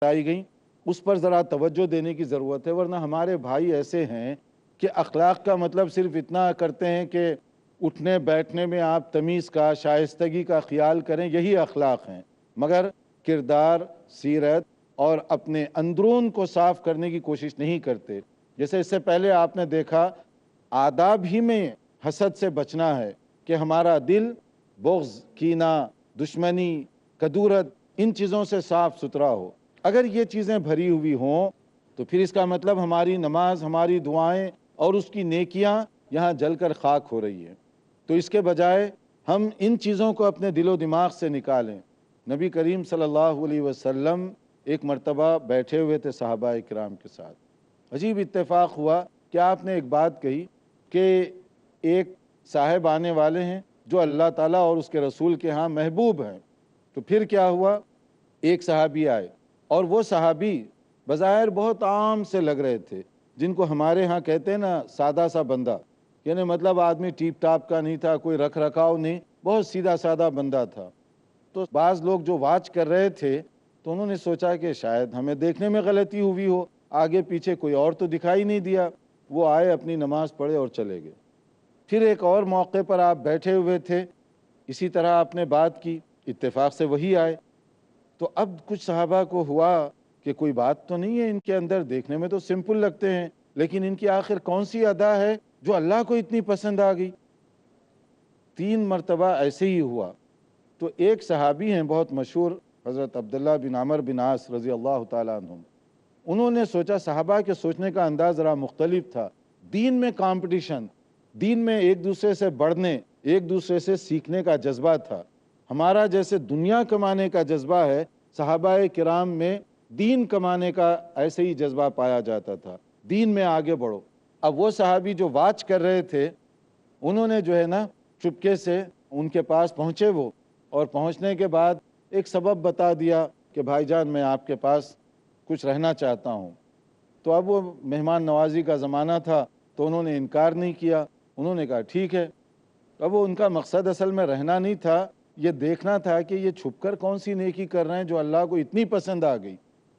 بتائی گئیں اس پر ذرا توجہ دینے کی ضرورت ہے، ورنہ ہمارے بھائی ایسے ہیں کہ اخلاق کا مطلب صرف اتنا کرتے ہیں کہ اٹھنے بیٹھنے میں آپ تمیز کا، شائستگی کا خیال کریں، یہی اخلاق ہیں، مگر کردار، سیرت اور اپنے اندرون کو صاف کرنے کی کوشش نہیں کرتے۔ جیسے اس سے پہلے آپ نے دیکھا آداب ہی میں حسد سے بچنا ہے کہ ہمارا دل بغض، کینہ، دشمنی، کدورت ان چیزوں سے صاف ستھرا ہو۔ اگر یہ چیزیں بھری ہوئی ہوں تو پھر اس کا مطلب ہماری نماز، ہماری دعائیں اور اس کی نیکیاں یہاں جل کر خاک ہو رہی ہیں۔ تو اس کے بجائے ہم ان چیزوں کو اپنے دل و دماغ سے نکالیں۔ نبی کریم صلی اللہ علیہ وسلم ایک مرتبہ بیٹھے ہوئے تھے صحابہ کرام کے ساتھ، عجیب اتفاق ہوا کہ آپ نے ایک بات کہی کہ ایک صاحب آنے والے ہیں جو اللہ تعالیٰ اور اس کے رسول کے ہاں محبوب ہیں۔ تو پھر کیا ہوا، ایک صحابی آئے اور وہ صحابی بظاہر بہت عام سے لگ رہے تھے، جن کو ہمارے ہاں کہتے ہیں نا سادہ سا بندہ، یعنی مطلب آدمی ٹیپ ٹاپ کا نہیں تھا، کوئی رکھ رکھاؤ نہیں، بہت سیدھا سادہ بندہ تھا۔ تو بعض لوگ جو واچ کر رہے تھے تو انہوں نے سوچا کہ شاید ہمیں دیکھنے میں غلطی ہوئی ہو، آگے پیچھے کوئی اور تو دکھائی نہیں دیا۔ وہ آئے، اپنی نماز پڑھے اور چلے گئے۔ پھر ایک اور موقع پر آپ بیٹھے ہوئے تھے، اسی طرح آپ نے بات کی، اتفاق سے وہی آئے۔ تو اب کچھ صحابہ کو ہوا کہ کوئی بات تو نہیں ہے ان کے اندر، دیکھنے میں تو سمپل لگتے ہیں، لیکن ان کی آخر کون سی ادا ہے جو اللہ کو اتنی پسند آ گئی؟ 3 مرتبہ ایسے ہی ہوا۔ تو ایک صحابی ہیں بہت مشہور، حضرت عبداللہ بن عمر بن عاص رضی اللہ تعالیٰ عنہم، انہوں نے سوچا، صحابہ کے سوچنے کا انداز ذرا مختلف تھا، دین میں کمپٹیشن، دین میں ایک دوسرے سے بڑھنے، ایک دوسرے سے سیکھنے کا جذبہ تھا۔ ہمارا جیسے دنیا کمانے کا جذبہ ہے، صحابہ کرام میں دین کمانے کا ایسے ہی جذبہ پایا جاتا تھا، دین میں آگے بڑھو۔ اب وہ صحابی جو واچ کر رہے تھے، انہوں نے جو ہے نا چپکے سے ان کے پاس پہنچے وہ، اور پہنچنے کے بعد ایک سبب بتا دیا کہ بھائی جان میں آپ کے پاس کچھ رہنا چاہتا ہوں۔ تو اب وہ مہمان نوازی کا زمانہ تھا تو انہوں نے انکار نہیں کیا، انہوں نے کہا ٹھیک ہے۔ اب وہ ان کا مقصد اصل میں رہنا نہیں تھا، یہ دیکھنا تھا کہ یہ چھپ کر کون سی نیکی کر رہے ہیں جو اللہ کو اتنی پسند آ گئی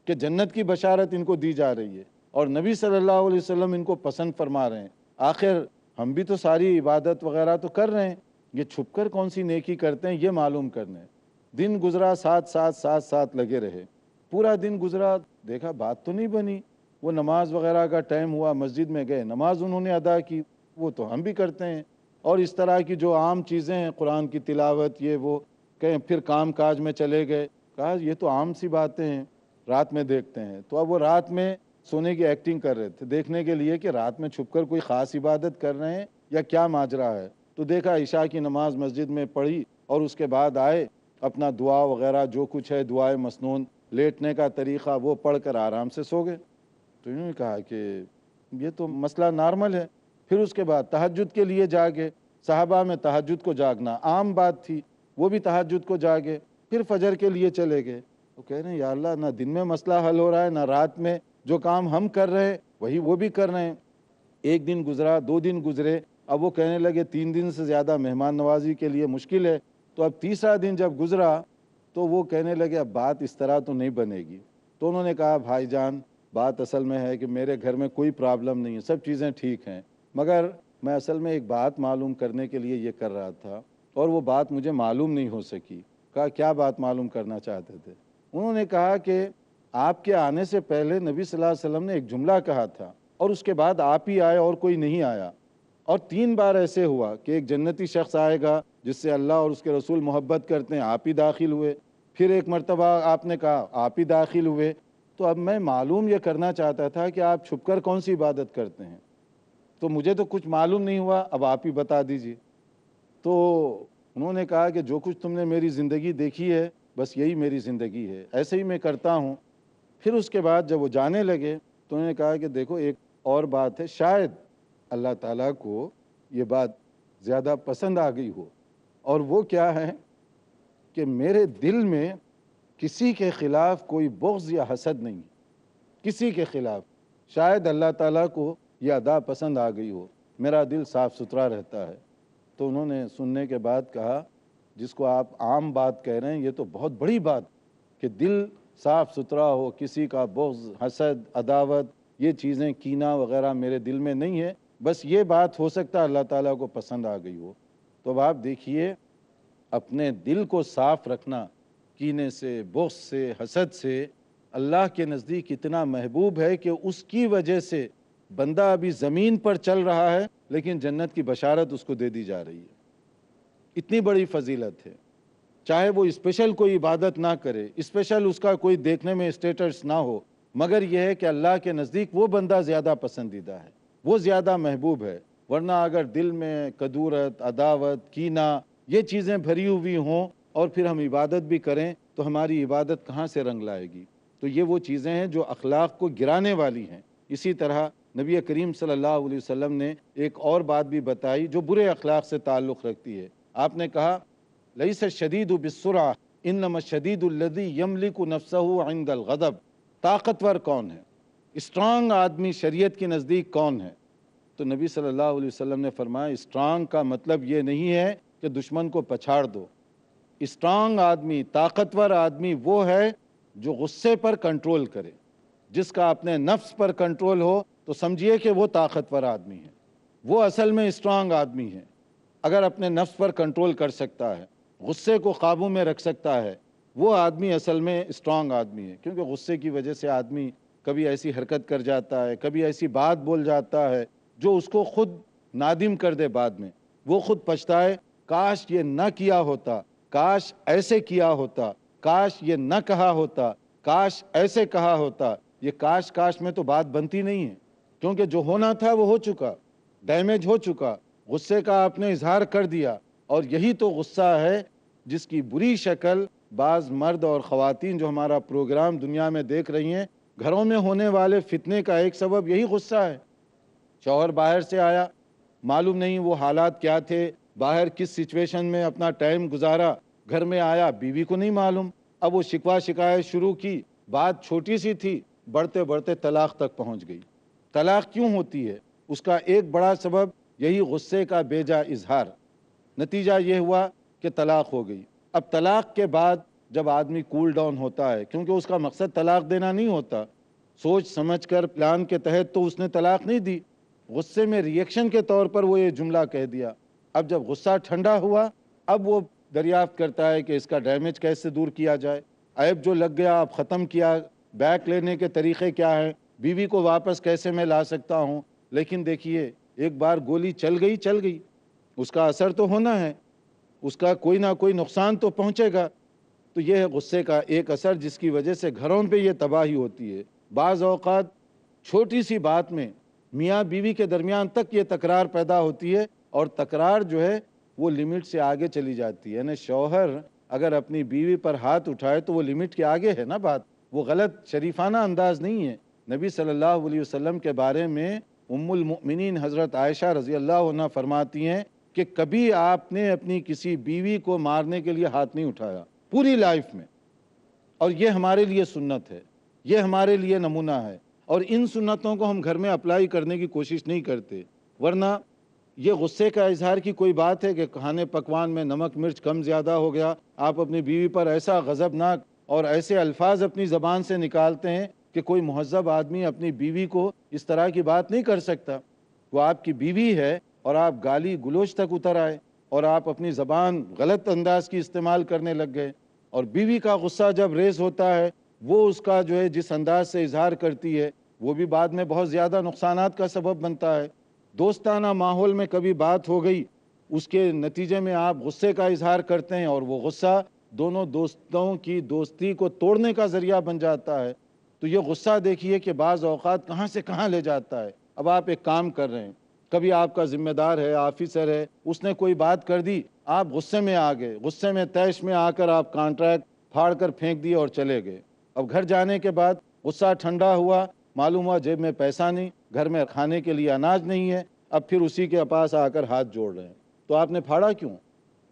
کہ جنت کی بشارت ان کو دی جا رہی ہے، اور نبی صلی اللہ علیہ وسلم ان کو پسند فرما رہے ہیں۔ آخر ہم بھی تو ساری عبادت وغیرہ تو کر رہے ہیں، یہ چھپ کر کون سی نیکی کرتے ہیں یہ معلوم کرنے۔ دن گزرا، ساتھ لگے رہے، پورا دن گزرا، دیکھا بات تو نہیں بنی۔ وہ نماز وغیرہ کا ٹائم ہوا، مسجد میں گئے، نماز انہوں نے ادا کی، وہ تو ہم بھی کرتے ہیں، اور اس طرح کی جو عام چیزیں ہیں، قرآن کی تلاوت، یہ وہ، کہیں پھر کام کاج میں چلے گئے۔ کہا یہ تو عام سی باتیں ہیں، رات میں دیکھتے ہیں۔ تو اب وہ رات میں سونے کی ایکٹنگ کر رہے تھے، دیکھنے کے لیے کہ رات میں چھپ کر کوئی خاص عبادت کر رہے ہیں یا کیا ماجرا ہے۔ تو دیکھا عشاء کی نماز مسجد میں پڑھی، اور اس کے بعد آئے، اپنا دعا وغیرہ جو کچھ ہے، دعائے مسنون، لیٹنے کا طریقہ وہ پڑھ کر آرام سے سو گئے۔ تو انہوں نے کہا کہ یہ تو مسئلہ نارمل ہے۔ پھر اس کے بعد تہجد کے لیے جاگے، صحابہ میں تہجد کو جاگنا عام بات تھی، وہ بھی تہجد کو جاگے، پھر فجر کے لیے چلے گئے۔ وہ کہہ رہے ہیں یا اللہ، نہ دن میں مسئلہ حل ہو رہا ہے، نہ رات میں جو کام ہم کر رہے ہیں وہی وہ بھی کر رہے ہیں۔ ایک دن گزرا، 2 دن گزرے، اب وہ کہنے لگے 3 دن سے زیادہ مہمان نوازی کے لیے مشکل ہے۔ تو اب تیسرا دن جب گزرا تو وہ کہنے لگے اب بات اس طرح تو نہیں بنے گی۔ تو انہوں نے کہا بھائی جان، بات اصل میں ہے کہ میرے گھر میں کوئی پرابلم نہیں ہے، سب چیزیں ٹھیک ہیں، مگر میں اصل میں ایک بات معلوم کرنے کے لیے یہ کر رہا تھا، اور وہ بات مجھے معلوم نہیں ہو سکی۔ کہا کیا بات معلوم کرنا چاہتے تھے؟ انہوں نے کہا کہ آپ کے آنے سے پہلے نبی صلی اللہ علیہ وسلم نے ایک جملہ کہا تھا، اور اس کے بعد آپ ہی آئے اور کوئی نہیں آیا، اور 3 بار ایسے ہوا کہ ایک جنتی شخص آئے گا جس سے اللہ اور اس کے رسول محبت کرتے ہیں، آپ ہی داخل ہوئے، پھر ایک مرتبہ آپ نے کہا آپ ہی داخل ہوئے۔ تو اب میں معلوم یہ کرنا چاہتا تھا کہ آپ چھپ کر کون سی عبادت کرتے ہیں، تو مجھے تو کچھ معلوم نہیں ہوا، اب آپ ہی بتا دیجیے۔ تو انہوں نے کہا کہ جو کچھ تم نے میری زندگی دیکھی ہے بس یہی میری زندگی ہے، ایسے ہی میں کرتا ہوں۔ پھر اس کے بعد جب وہ جانے لگے تو انہوں نے کہا کہ دیکھو ایک اور بات ہے، شاید اللہ تعالیٰ کو یہ بات زیادہ پسند آ گئی ہو، اور وہ کیا ہے کہ میرے دل میں کسی کے خلاف کوئی بغض یا حسد نہیں، کسی کے خلاف، شاید اللہ تعالیٰ کو یہ ادا پسند آ گئی ہو، میرا دل صاف ستھرا رہتا ہے۔ تو انہوں نے سننے کے بعد کہا جس کو آپ عام بات کہہ رہے ہیں یہ تو بہت بڑی بات کہ دل صاف ستھرا ہو, کسی کا بغض, حسد, عداوت, یہ چیزیں کینہ وغیرہ میرے دل میں نہیں ہے, بس یہ بات ہو سکتا ہے اللہ تعالیٰ کو پسند آ گئی ہو. تو اب آپ دیکھیے اپنے دل کو صاف رکھنا کینے سے, بغض سے, حسد سے, اللہ کے نزدیک اتنا محبوب ہے کہ اس کی وجہ سے بندہ ابھی زمین پر چل رہا ہے لیکن جنت کی بشارت اس کو دے دی جا رہی ہے. اتنی بڑی فضیلت ہے. چاہے وہ اسپیشل کوئی عبادت نہ کرے, اسپیشل اس کا کوئی دیکھنے میں اسٹیٹس نہ ہو, مگر یہ ہے کہ اللہ کے نزدیک وہ بندہ زیادہ پسندیدہ ہے, وہ زیادہ محبوب ہے. ورنہ اگر دل میں کدورت, عداوت, کینہ یہ چیزیں بھری ہوئی ہوں اور پھر ہم عبادت بھی کریں تو ہماری عبادت کہاں سے رنگ لائے گی؟ تو یہ وہ چیزیں ہیں جو اخلاق کو گرانے والی ہیں. اسی طرح نبی کریم صلی اللہ علیہ وسلم نے ایک اور بات بھی بتائی جو برے اخلاق سے تعلق رکھتی ہے. آپ نے کہا لیس الشدید بالسرعہ انما الشدید الذی یملک نفسہ عند الغضب. طاقتور کون ہے, اسٹرانگ آدمی شریعت کے نزدیک کون ہے؟ تو نبی صلی اللہ علیہ وسلم نے فرمایا اسٹرانگ کا مطلب یہ نہیں ہے کہ دشمن کو پچھاڑ دو. اسٹرانگ آدمی, طاقتور آدمی وہ ہے جو غصے پر کنٹرول کرے. جس کا اپنے نفس پر کنٹرول ہو تو سمجھیے کہ وہ طاقتور آدمی ہے, وہ اصل میں اسٹرانگ آدمی ہے. اگر اپنے نفس پر کنٹرول کر سکتا ہے, غصے کو قابو میں رکھ سکتا ہے, وہ آدمی اصل میں اسٹرانگ آدمی ہے. کیونکہ غصے کی وجہ سے آدمی کبھی ایسی حرکت کر جاتا ہے, کبھی ایسی بات بول جاتا ہے جو اس کو خود نادم کر دے. بعد میں وہ خود پچھتائے, کاش یہ نہ کیا ہوتا, کاش ایسے کیا ہوتا, کاش یہ نہ کہا ہوتا, کاش ایسے کہا ہوتا. یہ کاش کاش میں تو بات بنتی نہیں ہے, کیونکہ جو ہونا تھا وہ ہو چکا, ڈیمیج ہو چکا. غصے کا آپ نے اظہار کر دیا, اور یہی تو غصہ ہے جس کی بری شکل بعض مرد اور خواتین جو ہمارا پروگرام دنیا میں دیکھ رہی ہیں, گھروں میں ہونے والے فتنے کا ایک سبب یہی غصہ ہے. شوہر باہر سے آیا, معلوم نہیں وہ حالات کیا تھے, باہر کس سچویشن میں اپنا ٹائم گزارا, گھر میں آیا, بیوی کو نہیں معلوم. اب وہ شکوہ شکایت شروع کی, بات چھوٹی سی تھی, بڑھتے بڑھتے طلاق تک پہنچ گئی. طلاق کیوں ہوتی ہے؟ اس کا ایک بڑا سبب یہی غصے کا بیجا اظہار. نتیجہ یہ ہوا کہ طلاق ہو گئی. اب طلاق کے بعد جب آدمی کول ڈاؤن ہوتا ہے, کیونکہ اس کا مقصد طلاق دینا نہیں ہوتا, سوچ سمجھ کر پلان کے تحت تو اس نے طلاق نہیں دی, غصے میں ریئیکشن کے طور پر وہ یہ جملہ کہہ دیا. اب جب غصہ ٹھنڈا ہوا, اب وہ دریافت کرتا ہے کہ اس کا ڈیمیج کیسے دور کیا جائے, عیب جو لگ گیا اب ختم کیا, بیک لینے کے طریقے کیا ہیں, بیوی کو واپس کیسے میں لا سکتا ہوں. لیکن دیکھیے ایک بار گولی چل گئی, اس کا اثر تو ہونا ہے, اس کا کوئی نہ کوئی نقصان تو پہنچے گا. تو یہ ہے غصے کا ایک اثر جس کی وجہ سے گھروں پہ یہ تباہی ہوتی ہے. بعض اوقات چھوٹی سی بات میں میاں بیوی کے درمیان تک یہ تکرار پیدا ہوتی ہے, اور تکرار جو ہے وہ لمٹ سے آگے چلی جاتی ہے. یعنی شوہر اگر اپنی بیوی پر ہاتھ اٹھائے تو وہ لمٹ کے آگے ہے نا بات, وہ غلط شریفانہ انداز نہیں ہے. نبی صلی اللہ علیہ وسلم کے بارے میں ام المؤمنین حضرت عائشہ رضی اللہ عنہ فرماتی ہیں کہ کبھی آپ نے اپنی کسی بیوی کو مارنے کے لیے ہاتھ نہیں اٹھایا پوری لائف میں. اور یہ ہمارے لیے سنت ہے, یہ ہمارے لیے نمونہ ہے, اور ان سنتوں کو ہم گھر میں اپلائی کرنے کی کوشش نہیں کرتے. ورنہ یہ غصے کا اظہار کی کوئی بات ہے کہ کھانے پکوان میں نمک مرچ کم زیادہ ہو گیا, آپ اپنی بیوی پر ایسا غضبناک اور ایسے الفاظ اپنی زبان سے نکالتے ہیں کہ کوئی مہذب آدمی اپنی بیوی کو اس طرح کی بات نہیں کر سکتا. وہ آپ کی بیوی ہے اور آپ گالی گلوچ تک اتر آئے, اور آپ اپنی زبان غلط انداز کی استعمال کرنے لگ گئے. اور بیوی کا غصہ جب ریز ہوتا ہے, وہ اس کا جو ہے جس انداز سے اظہار کرتی ہے وہ بھی بعد میں بہت زیادہ نقصانات کا سبب بنتا ہے. دوستانہ ماحول میں کبھی بات ہو گئی, اس کے نتیجے میں آپ غصے کا اظہار کرتے ہیں, اور وہ غصہ دونوں دوستوں کی دوستی کو توڑنے کا ذریعہ بن جاتا ہے. تو یہ غصہ دیکھیے کہ بعض اوقات کہاں سے کہاں لے جاتا ہے. اب آپ ایک کام کر رہے ہیں, کبھی آپ کا ذمہ دار ہے, آفیسر ہے, اس نے کوئی بات کر دی, آپ غصے میں آ گئے, غصے میں تیش میں آ کر آپ کانٹریکٹ پھاڑ کر پھینک دیے اور چلے گئے. اب گھر جانے کے بعد غصہ ٹھنڈا ہوا, معلوم ہوا جیب میں پیسہ نہیں, گھر میں کھانے کے لیے اناج نہیں ہے, اب پھر اسی کے پاس آ کر ہاتھ جوڑ رہے ہیں. تو آپ نے پھاڑا کیوں؟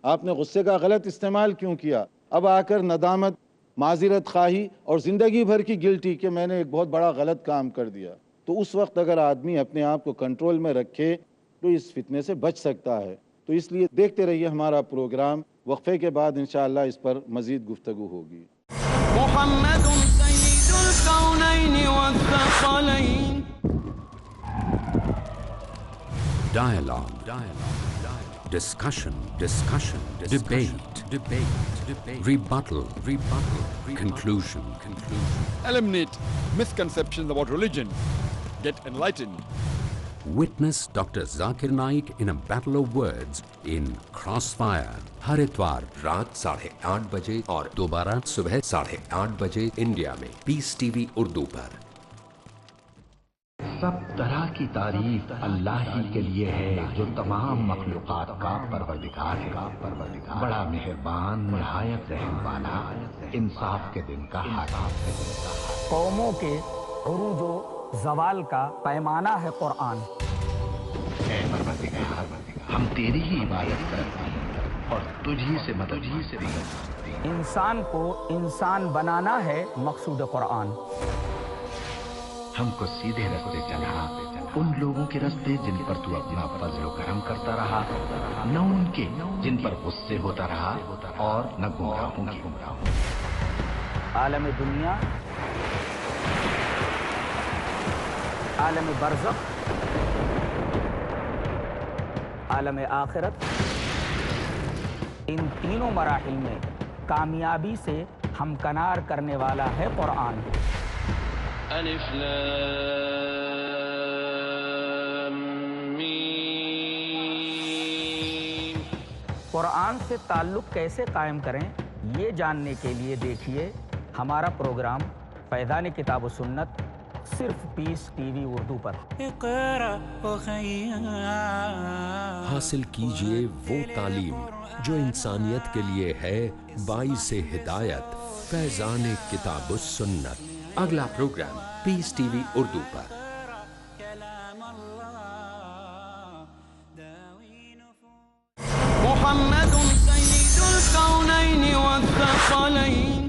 آپ نے غصے کا غلط استعمال کیوں کیا؟ اب آ کر ندامت, معذرت خواہی اور زندگی بھر کی گلٹی کہ میں نے ایک بہت بڑا غلط کام کر دیا. تو اس وقت اگر آدمی اپنے آپ کو کنٹرول میں رکھے تو اس فتنے سے بچ سکتا ہے. تو اس لیے دیکھتے رہیے ہمارا پروگرام, وقفے کے بعد انشاءاللہ اس پر مزید گفتگو ہوگی. محمد الثقلين. Dialogue. Discussion. Debate. Rebuttal. Conclusion. Eliminate misconceptions about religion. Get enlightened. Witness Dr. Zakir Naik in a battle of words in Crossfire. ہر اتوار رات 8:30 بجے اور دوبارہ صبح 8:30 بجے انڈیا میں پیس ٹی وی اردو پر. سب طرح کی تعریف اللہ ہی کے لیے ہے جو تمام مخلوقات کا پروردگار ہے. بڑا مہربان، نہایت رحم والا، انصاف کے دن کا حاکم ہے. قوموں کے عروج و زوال کا پیمانہ ہے قرآن. اے پروردگار، ہم تیری ہی عبادت کرتے ہیں اور تجھی سے مدد مانگتے ہیں. انسان کو انسان بنانا ہے مقصود قرآن. ہم کو سیدھے رستے چلا، ان لوگوں کے رستے جن پر تو اپنا فضل و کرم کرتا رہا، نہ ان کے جن پر غصے ہوتا رہا، اور نہ گمراہوں کی. عالم دنیا، عالم برزخ، عالم آخرت، ان تینوں مراحل میں کامیابی سے ہمکنار کرنے والا ہے قرآن. الف لام میم. قرآن سے تعلق کیسے قائم کریں یہ جاننے کے لیے دیکھیے ہمارا پروگرام فیضان کتاب و سنت، صرف پیس ٹی وی اردو پر. حاصل کیجئے وہ تعلیم جو انسانیت کے لیے ہے باعث ہدایت. فیضان کتاب و سنت. اگلا پروگرام پیس ٹی وی اردو پر. محمد سید الکونین والثقلین.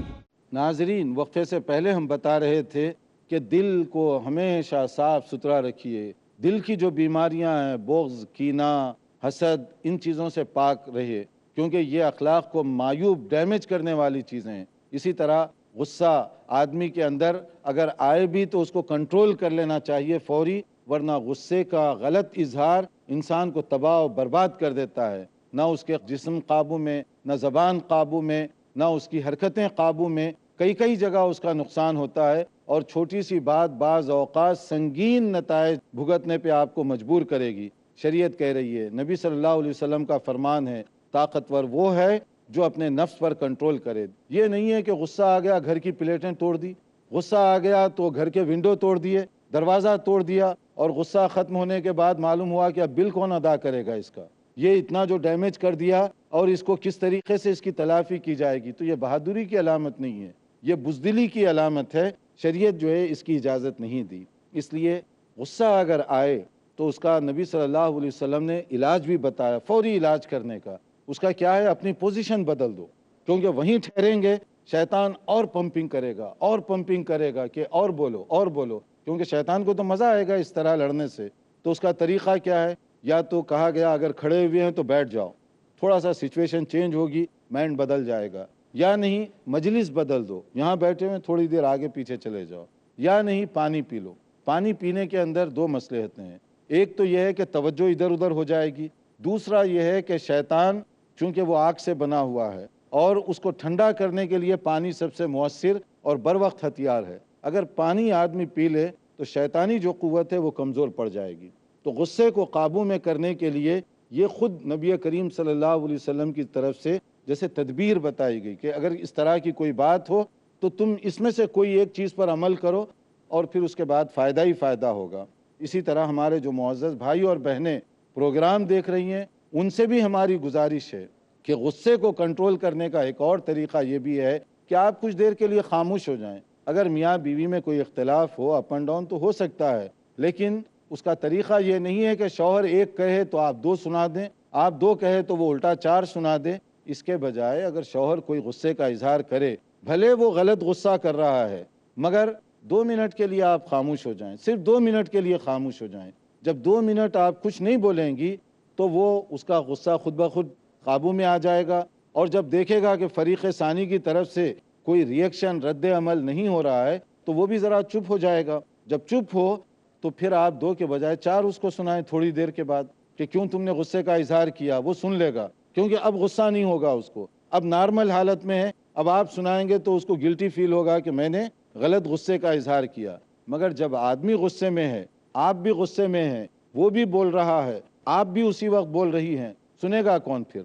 ناظرین، وقفے سے پہلے ہم بتا رہے تھے کہ دل کو ہمیشہ صاف ستھرا رکھیے. دل کی جو بیماریاں ہیں، بغض، کینہ، حسد، ان چیزوں سے پاک رہیے، کیونکہ یہ اخلاق کو معیوب، ڈیمیج کرنے والی چیزیں ہیں. اسی طرح غصہ آدمی کے اندر اگر آئے بھی تو اس کو کنٹرول کر لینا چاہیے فوری، ورنہ غصے کا غلط اظہار انسان کو تباہ و برباد کر دیتا ہے. نہ اس کے جسم قابو میں، نہ زبان قابو میں، نہ اس کی حرکتیں قابو میں. کئی جگہ اس کا نقصان ہوتا ہے، اور چھوٹی سی بات بعض اوقات سنگین نتائج بھگتنے پہ آپ کو مجبور کرے گی. شریعت کہہ رہی ہے، نبی صلی اللہ علیہ وسلم کا فرمان ہے، طاقتور وہ ہے جو اپنے نفس پر کنٹرول کرے. یہ نہیں ہے کہ غصہ آ گیا گھر کی پلیٹیں توڑ دی، غصہ آ گیا تو گھر کے ونڈو توڑ دیے، دروازہ توڑ دیا، اور غصہ ختم ہونے کے بعد معلوم ہوا کہ اب بل کون ادا کرے گا اس کا. یہ اتنا جو ڈیمیج کر دیا، اور اس کو کس طریقے سے اس کی تلافی کی جائے گی. تو یہ بہادری کی علامت نہیں ہے، یہ بزدلی کی علامت ہے. شریعت جو ہے اس کی اجازت نہیں دی. اس لیے غصہ اگر آئے تو اس کا نبی صلی اللہ علیہ وسلم نے علاج بھی بتایا، فوری علاج کرنے کا. اس کا کیا ہے؟ اپنی پوزیشن بدل دو، کیونکہ وہیں ٹھہریں گے شیطان اور پمپنگ کرے گا کہ اور بولو، کیونکہ شیطان کو تو مزہ آئے گا اس طرح لڑنے سے. تو اس کا طریقہ کیا ہے؟ یا تو کہا گیا اگر کھڑے ہوئے ہیں تو بیٹھ جاؤ، تھوڑا سا سچویشن چینج ہوگی، مائنڈ بدل جائے گا. یا نہیں مجلس بدل دو، یہاں بیٹھے ہوئے تھوڑی دیر آگے پیچھے چلے جاؤ. یا نہیں پانی پی لو. پانی پینے کے اندر دو مصلحتیں ہیں. ایک تو یہ ہے کہ توجہ ادھر ادھر ہو جائے گی، دوسرا یہ ہے کہ شیطان چونکہ وہ آگ سے بنا ہوا ہے، اور اس کو ٹھنڈا کرنے کے لیے پانی سب سے مؤثر اور بروقت ہتھیار ہے. اگر پانی آدمی پی لے تو شیطانی جو قوت ہے وہ کمزور پڑ جائے گی. تو غصے کو قابو میں کرنے کے لیے یہ خود نبی کریم صلی اللہ علیہ وسلم کی طرف سے جیسے تدبیر بتائی گئی کہ اگر اس طرح کی کوئی بات ہو تو تم اس میں سے کوئی ایک چیز پر عمل کرو، اور پھر اس کے بعد فائدہ ہی فائدہ ہوگا. اسی طرح ہمارے جو معزز بھائی اور بہنیں پروگرام دیکھ رہی ہیں، ان سے بھی ہماری گزارش ہے کہ غصے کو کنٹرول کرنے کا ایک اور طریقہ یہ بھی ہے کہ آپ کچھ دیر کے لیے خاموش ہو جائیں. اگر میاں بیوی میں کوئی اختلاف ہو، اپ اینڈ ڈاؤن تو ہو سکتا ہے، لیکن اس کا طریقہ یہ نہیں ہے کہ شوہر ایک کہے تو آپ دو سنا دیں، آپ دو کہے تو وہ الٹا چار سنا دیں. اس کے بجائے اگر شوہر کوئی غصے کا اظہار کرے، بھلے وہ غلط غصہ کر رہا ہے، مگر 2 منٹ کے لیے آپ خاموش ہو جائیں، صرف 2 منٹ کے لیے خاموش ہو جائیں. جب 2 منٹ آپ کچھ نہیں بولیں گی تو وہ اس کا غصہ خود بخود قابو میں آ جائے گا. اور جب دیکھے گا کہ فریق ثانی کی طرف سے کوئی ریئیکشن، رد عمل نہیں ہو رہا ہے، تو وہ بھی ذرا چپ ہو جائے گا. جب چپ ہو تو پھر آپ 2 کے بجائے 4 اس کو سنائیں تھوڑی دیر کے بعد کہ کیوں تم نے غصے کا اظہار کیا، وہ سن لے گا، کیونکہ اب غصہ نہیں ہوگا اس کو، اب نارمل حالت میں ہے. اب آپ سنائیں گے تو اس کو گلٹی فیل ہوگا کہ میں نے غلط غصے کا اظہار کیا. مگر جب آدمی غصے میں ہے، آپ بھی غصے میں ہیں، وہ بھی بول رہا ہے، آپ بھی اسی وقت بول رہی ہیں، سنے گا کون پھر؟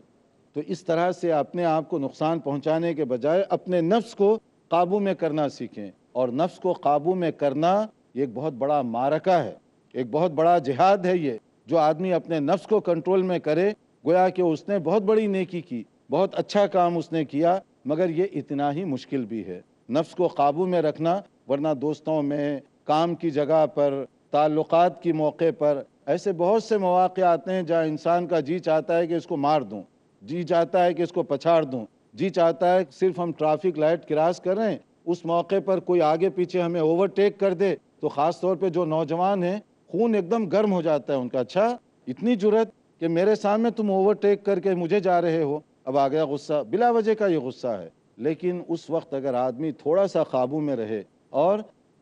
تو اس طرح سے اپنے آپ کو نقصان پہنچانے کے بجائے اپنے نفس کو قابو میں کرنا سیکھیں. اور نفس کو قابو میں کرنا یہ ایک بہت بڑا معرکہ ہے، ایک بہت بڑا جہاد ہے. یہ جو آدمی اپنے نفس کو کنٹرول میں کرے، گویا کہ اس نے بہت بڑی نیکی کی، بہت اچھا کام اس نے کیا، مگر یہ اتنا ہی مشکل بھی ہے نفس کو قابو میں رکھنا. ورنہ دوستوں میں، کام کی جگہ پر، تعلقات کی موقع پر ایسے بہت سے مواقع آتے ہیں جہاں انسان کا جی چاہتا ہے کہ اس کو مار دوں، جی چاہتا ہے کہ اس کو پچھاڑ دوں، جی چاہتا ہے کہ صرف ہم ٹرافک لائٹ کراس کر رہے ہیں، اس موقع پر کوئی آگے پیچھے ہمیں اوورٹیک کر دے تو خاص طور پہ جو نوجوان ہیں خون ایک دم گرم ہو جاتا ہے ان کا. اچھا اتنی جرأت کہ میرے سامنے تم اوورٹیک کر کے مجھے جا رہے ہو. اب آ گیا غصہ، بلا وجہ کا یہ غصہ ہے. لیکن اس وقت اگر آدمی تھوڑا سا قابو میں رہے اور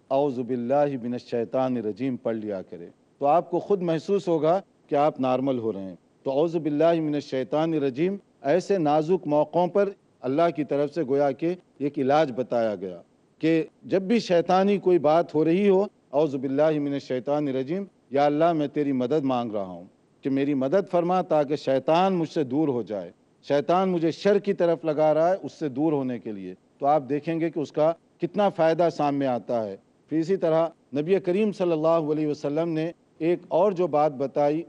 اعوذ باللہ من الشیطان الرجیم پڑھ لیا کرے تو آپ کو خود محسوس ہوگا کہ آپ نارمل ہو رہے ہیں. تو اعوذ باللہ من الشیطان الرجیم ایسے نازک موقعوں پر اللہ کی طرف سے گویا کہ ایک علاج بتایا گیا کہ جب بھی شیطانی کوئی بات ہو رہی ہو، اعوذ باللہ من الشیطان الرجیم، یا اللہ میں تیری مدد مانگ رہا ہوں کہ میری مدد فرما تاکہ شیطان مجھ سے دور ہو جائے. شیطان مجھے شر کی طرف لگا رہا ہے، اس سے دور ہونے کے لیے. تو آپ دیکھیں گے کہ اس کا کتنا فائدہ سامنے آتا ہے. پھر اسی طرح نبی کریم صلی اللہ علیہ وسلم نے ایک اور جو بات بتائی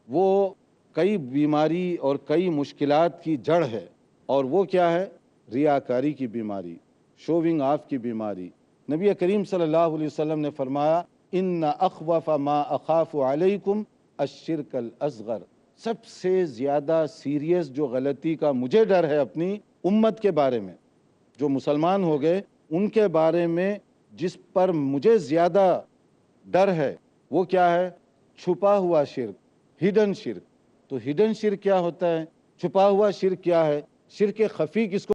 وہ کئی بیماری اور کئی مشکلات کی جڑ ہے، اور وہ کیا ہے؟ ریاکاری کی بیماری، شوونگ آف کی بیماری. نبی کریم صلی اللہ علیہ وسلم نے فرمایا ان اخوف ما اخاف علیکم الشرک الاصغر. سب سے زیادہ سیریس جو غلطی کا مجھے ڈر ہے اپنی امت کے بارے میں، جو مسلمان ہو گئے ان کے بارے میں جس پر مجھے زیادہ ڈر ہے وہ کیا ہے؟ چھپا ہوا شرک، ہڈن شرک. تو ہڈن شرک کیا ہوتا ہے؟ چھپا ہوا شرک کیا ہے؟ شرک خفی کس کو